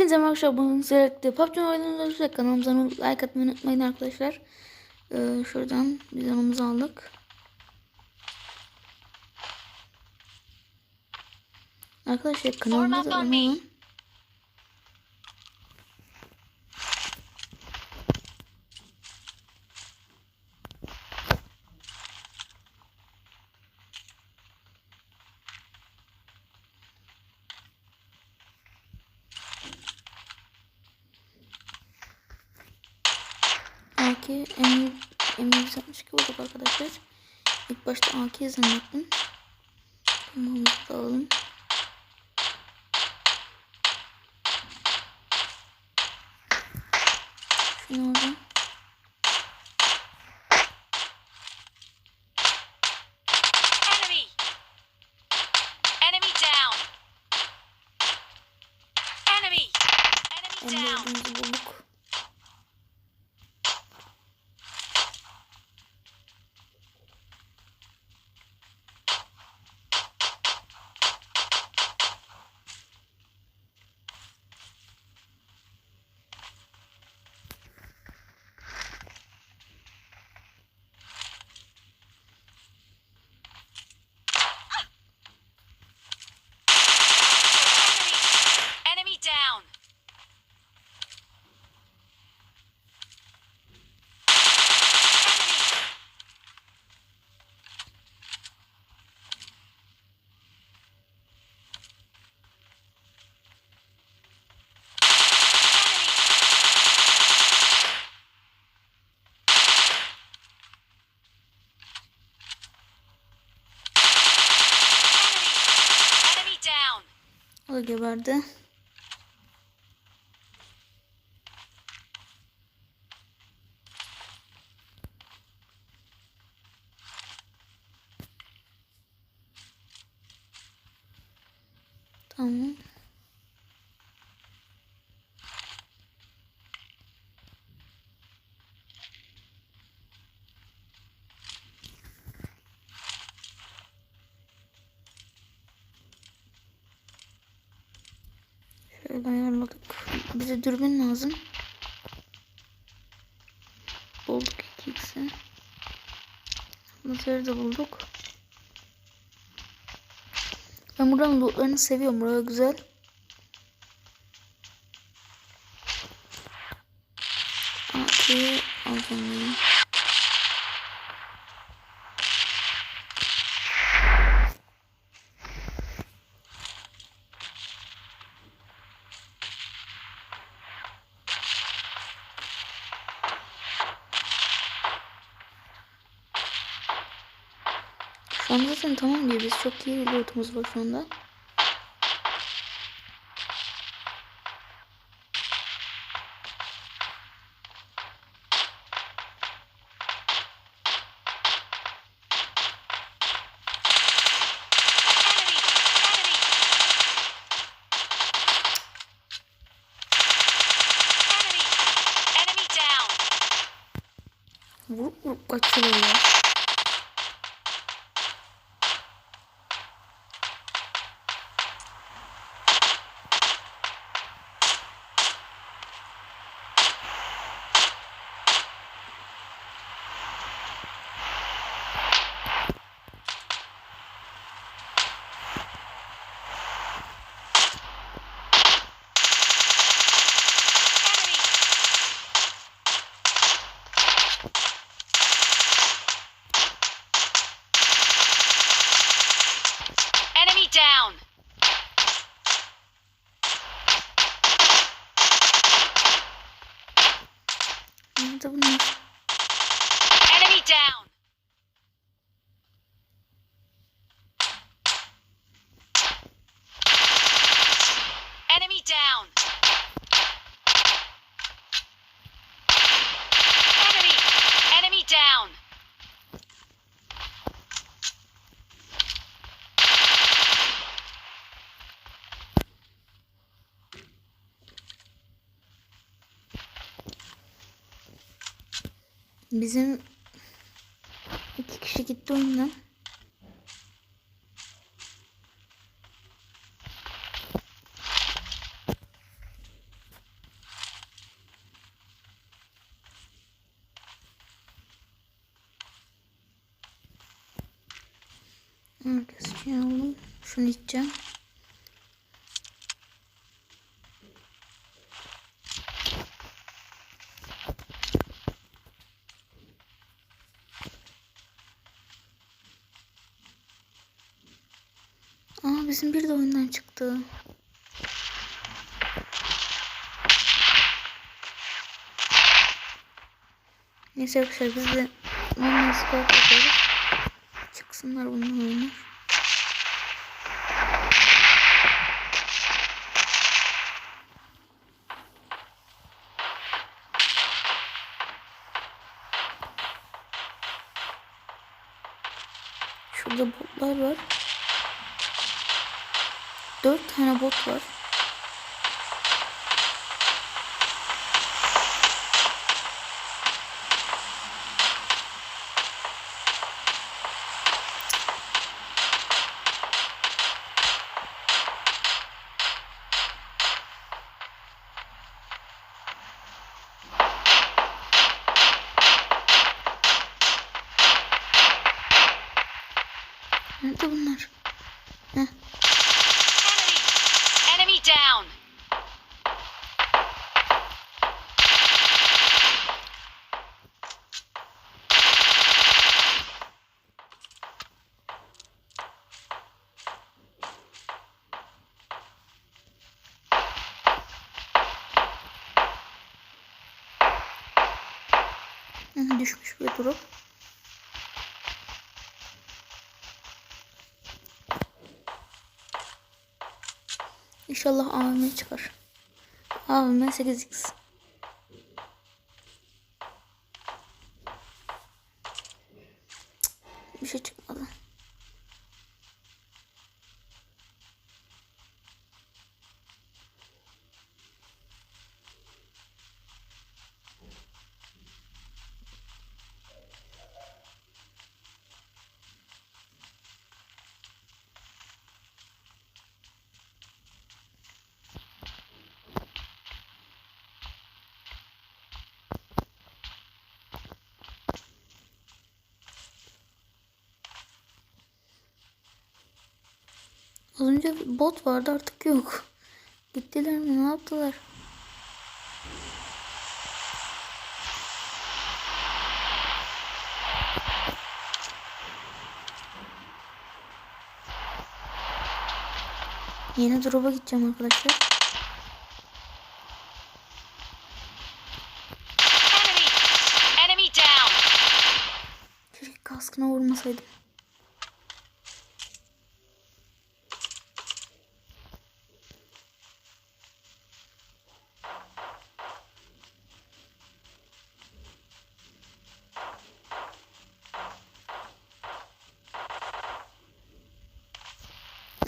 Hepinize merhaba arkadaşlar. Bugün sizlerle PUBG Mobile'den kanalımıza like atmayı unutmayın arkadaşlar. Şuradan biz yanımıza aldık. Arkadaşlar kanalımıza abone olun. AK M162 bulduk arkadaşlar. İlk başta AK zannettim. Tamamımızı da alalım. Şunu alalım. M4'ümüzü bulduk. O da geberdi. Tamam. Şöyle ayarladık. Bize dürbün lazım. Bulduk 2x'i. Lazeri de bulduk. Ben buranın lootlarını seviyorum. Burası güzel. AK'yi alacağım. Şu anda zaten tamam diyor. Biz çok iyi lootumuz var şu anda. Vurup kaçıyor ya. Nerede bunlar? Enemy down. Enemy down. Enemy down. Bizim 2 kişi gitti oyundan. Herkes için aldım. Şunu içeceğim. Aa, bizim bir de oyundan çıktı. Neyse arkadaşlar, biz de normal skor yapıyoruz. Çıksınlar bundan oyunlar. Şurada botlar var. 4 tane bot var. Nerede bunlar? Heh. Enemy down. Düşmüş bir drop. İnşallah AVM çıkar. AVM 8x. Bir şey çıkmadı. Az önce bot vardı, artık yok. Gittiler mi, ne yaptılar? Yeni drop'a gideceğim arkadaşlar. Enemy down. Keşke kaskına vurmasaydım.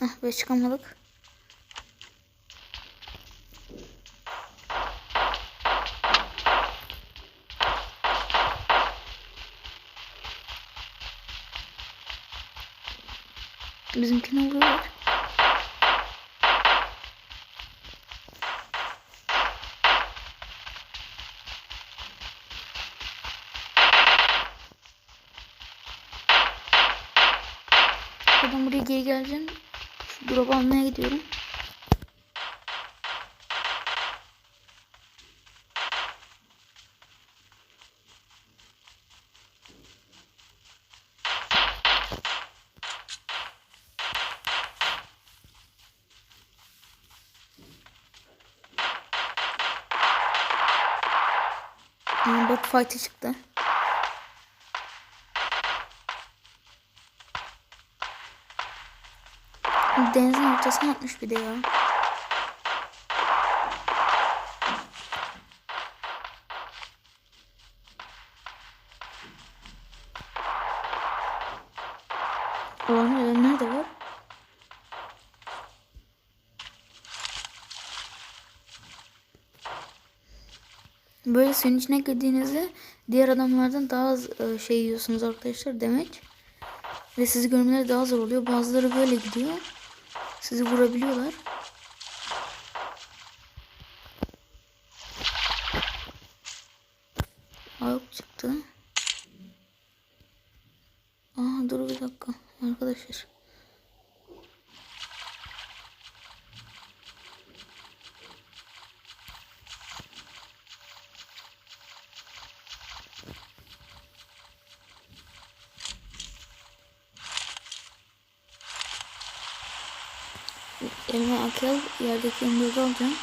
Ah be, çıkamadık. Bizimkine vuruyorlar. Buradan buraya geri geleceğim. Şu drop'u almaya gidiyorum. Bot fight'ı çıktı. Denizin ortasına atmış bir de ya. Olan ölenler de var. Böyle suyun içine girdiğinizde diğer adamlardan daha az şey yiyorsunuz arkadaşlar, demek. Ve sizi görmeleri daha zor oluyor. Bazıları böyle gidiyor. Sizi vurabiliyorlar. Yok çıktı. Aa, dur bir dakika arkadaşlar. Elime akıl yerdeki M4'ü alacağım.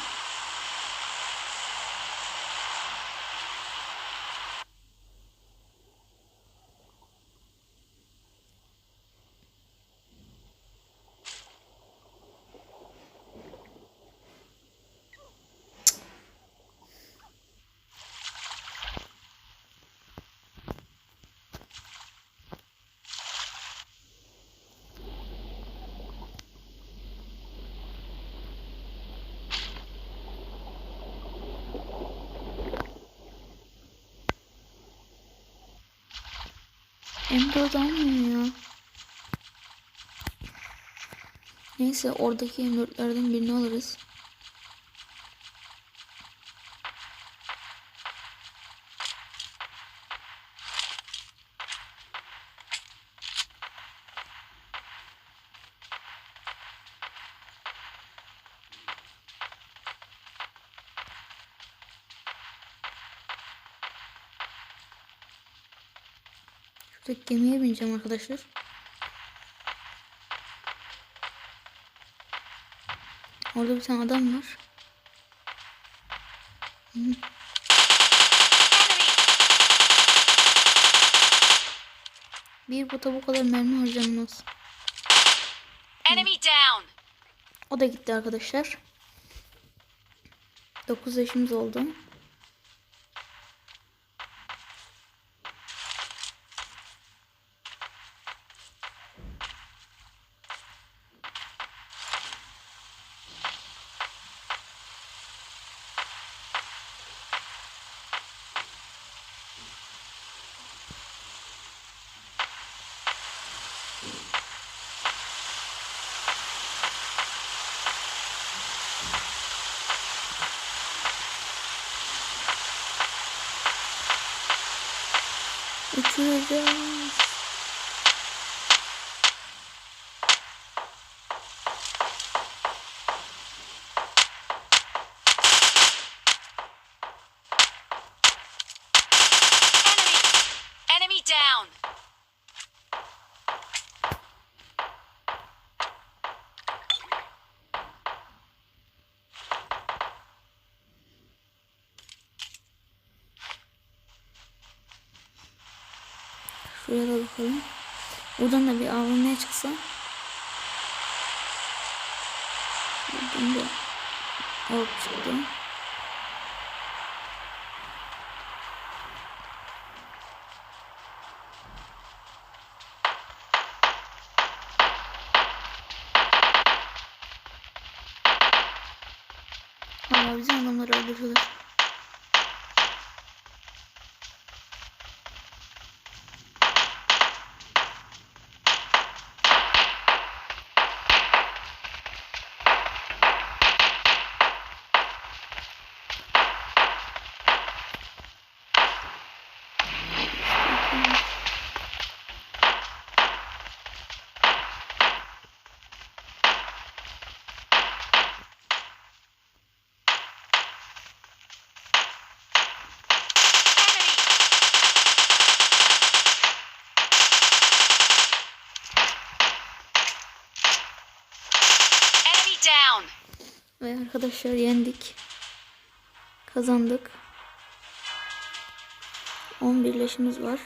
M4 almıyor ya. Neyse oradaki M4'lerden birini alırız. Şuradaki gemiye bineceğim arkadaşlar. Orada bir tane adam var. Enemy! Bir bota bu kadar mermi harcanmaz. Enemy down! O da gitti arkadaşlar. 9 yaşımız oldu. Uçuracağız. Enemy down! Şuraya da bakalım. Buradan da bir AVM çıksa. Buradan da ork çıktı. Valla bizim adamları öldürürler. Enemy down! Ve arkadaşlar yendik. Kazandık. 11 leşimiz var.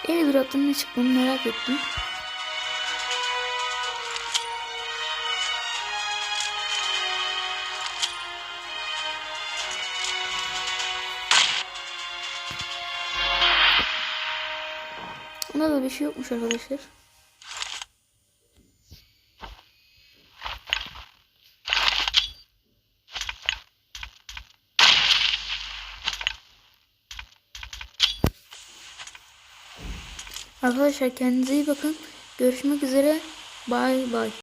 Airdrop'tan ne çıktığını merak ettim. Ona da bir şey yokmuş arkadaşlar. Arkadaşlar kendinize iyi bakın. Görüşmek üzere. Bye bye.